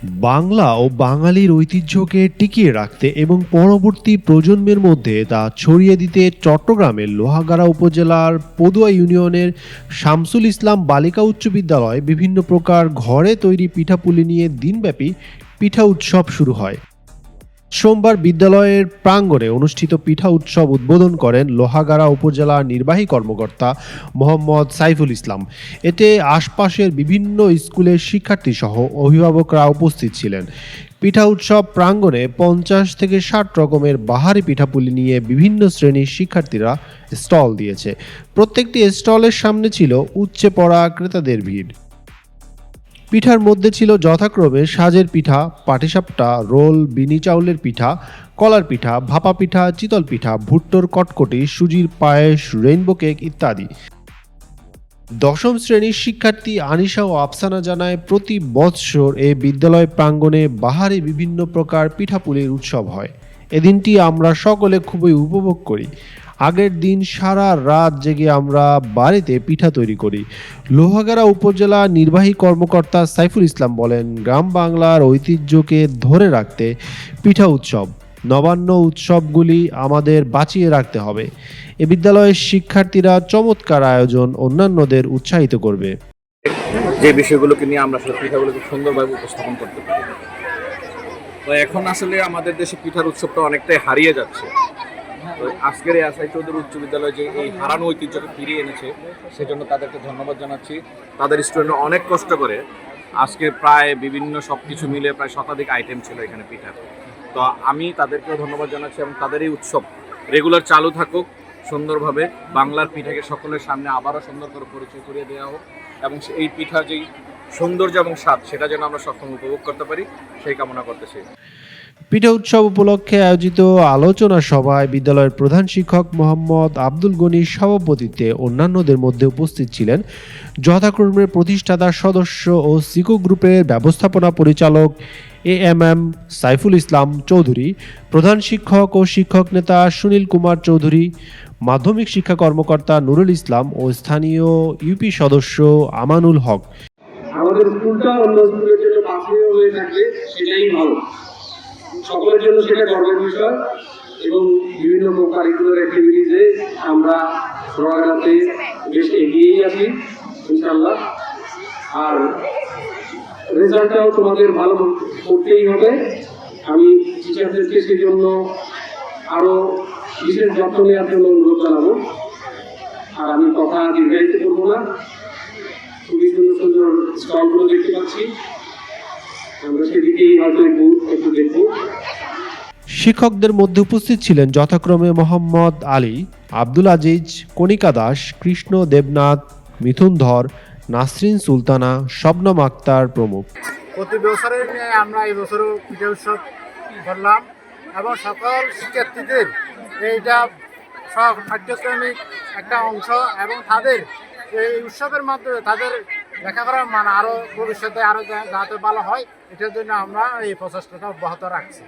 বাংলা ও বাঙালির ঐতিহ্যকে টিকিয়ে রাখতে এবং পরবর্তী প্রজন্মের মধ্যে তা ছড়িয়ে দিতে চট্টগ্রামের লোহাগাড়া উপজেলার পদুয়া ইউনিয়নের শামসুল ইসলাম বালিকা উচ্চ বিদ্যালয় বিভিন্ন প্রকার ঘরে তৈরি পিঠাপুলি নিয়ে দিনব্যাপী পিঠা উৎসব শুরু হয়। সোমবার বিদ্যালয়ের প্রাঙ্গণে অনুষ্ঠিত পিঠা উৎসব উদ্বোধন করেন লোহাগাড়া উপজেলা নির্বাহী কর্মকর্তা মোহাম্মদ সাইফুল ইসলাম। এতে আশপাশের বিভিন্ন স্কুলের শিক্ষার্থী সহ অভিভাবকরা উপস্থিত ছিলেন। পিঠা উৎসব প্রাঙ্গণে 50 থেকে 60 রকমের বাহারি পিঠাপুলি নিয়ে বিভিন্ন শ্রেণীর শিক্ষার্থীরা স্টল দিয়েছে। প্রত্যেকটি স্টলের সামনে ছিল উপচে পড়া ক্রেতাদের ভিড়। পিঠার মধ্যে ছিল যথাক্রমে সাজের পিঠা, পাটিসাপটা, রোল, বিনি চাউলের পিঠা, কলার পিঠা, ভাপা পিঠা, চিতল পিঠা, ভুট্টোর কটকটি, সুজির পায়েস, রেইনবো কেক ইত্যাদি। দশম শ্রেণীর শিক্ষার্থী আনিশা ও আফসানা জানায়, প্রতি বৎসর এ বিদ্যালয় প্রাঙ্গণে বাহারে বিভিন্ন প্রকার পিঠাপুলির উৎসব হয়। এদিনটি আমরা সকলে খুবই উপভোগ করি। আগের দিন সারা রাত জেগে আমরা বাড়িতে পিঠা তৈরি করি। লোহাগাড়া উপজেলা নির্বাহী কর্মকর্তা সাইফুল ইসলাম বলেন, গ্রাম বাংলার ঐতিহ্যকে ধরে রাখতে পিঠা উৎসব, নবান্ন উৎসবগুলি আমাদের বাঁচিয়ে রাখতে হবে। এ বিদ্যালয়ের শিক্ষার্থীরা চমৎকার আয়োজন অন্যান্যদের উৎসাহিত করবে। যে বিষয়গুলোকে নিয়ে আমরা আসলে পিঠাগুলোকে সুন্দরভাবে উপস্থাপন করতে পারি। তো এখন আসলে আমাদের দেশে পিঠার উৎসবটা অনেকটাই হারিয়ে যাচ্ছে। তো আজকের এই এসআই চৌধুরী উচ্চ বিদ্যালয় যে এই হারানো ঐতিহ্যকে ফিরিয়ে এনেছে, সেজন্য তাদেরকে ধন্যবাদ জানাচ্ছি। তাদের স্টুডেন্টরা অনেক কষ্ট করে আজকে প্রায় বিভিন্ন সব কিছু মিলে প্রায় শতাধিক আইটেম ছিল এখানে পিঠার। তো আমি তাদেরকেও ধন্যবাদ জানাচ্ছি এবং তাদের এই উৎসব রেগুলার চালু থাকুক সুন্দরভাবে। বাংলার পিঠাকে সকলের সামনে আবারও সুন্দর করে পরিচয় করিয়ে দেওয়া হোক এবং এই পিঠা যেই সৌন্দর্য এবং স্বাদ, সেটা যেন আমরা সক্ষম উপভোগ করতে পারি, সেই কামনা করতেছি। পিঠা উৎসব উপলক্ষে আয়োজিত আলোচনা সভায় বিদ্যালয়ের প্রধান শিক্ষক মোহাম্মদ আব্দুল গনির সভাপতিত্বে অন্যান্যদের মধ্যে উপস্থিত ছিলেন যথাক্রমে প্রতিষ্ঠাতা সদস্য ও সিকো গ্রুপের ব্যবস্থাপনা পরিচালক এএমএম সাইফুল ইসলাম চৌধুরী, প্রধান শিক্ষক ও শিক্ষক নেতা সুনীল কুমার চৌধুরী, মাধ্যমিক শিক্ষা কর্মকর্তা নুরুল ইসলাম ও স্থানীয় ইউপি সদস্য আমানুল হক। আমাদের স্কুলটা অন্য স্কুলের জন্য পাথেয় হয়ে থাকবে, সেটাই ভালো, সকলের জন্য সেটা গর্বের বিষয়। এবং বিভিন্ন কারিকুলার অ্যাক্টিভিটিসে আমরা লোহাগাড়াতে বেশ এগিয়েই আছি ইনশাআল্লাহ। আর রেজাল্টটাও তোমাদের ভালো করতেই হবে। আমি টিচারদেরকে সেই জন্য আরও বিশেষ যত্ন নেওয়ার জন্য অনুরোধ জানাবো। আর আমি কথা দীর্ঘায়িত করবো না। খুবই সুন্দর সুন্দর স্টলগুলো দেখতে পাচ্ছি, আমরা সেদিকেই হয়তো একটু দেখবো। শিক্ষকদের মধ্যে উপস্থিত ছিলেন যথাক্রমে মোহাম্মদ আলী, আব্দুল আজিজ, কণিকা দাস, কৃষ্ণ দেবনাথ, মিথুন ধর, নাসরিন সুলতানা, শবনম আক্তার প্রমুখ। প্রতি বছরের নিয়ে আমরা এই বছরও পিঠা উৎসব করলাম এবং সকল শিক্ষার্থীদের এইটা সব পাঠ্যক্রমিক একটা অংশ এবং তাদের এই উৎসবের মাধ্যমে তাদের লেখাপড়ার মান আরও ভবিষ্যতে আরও যাতে ভালো হয়, এটার জন্য আমরা এই প্রচেষ্টাটা অব্যাহত রাখছি।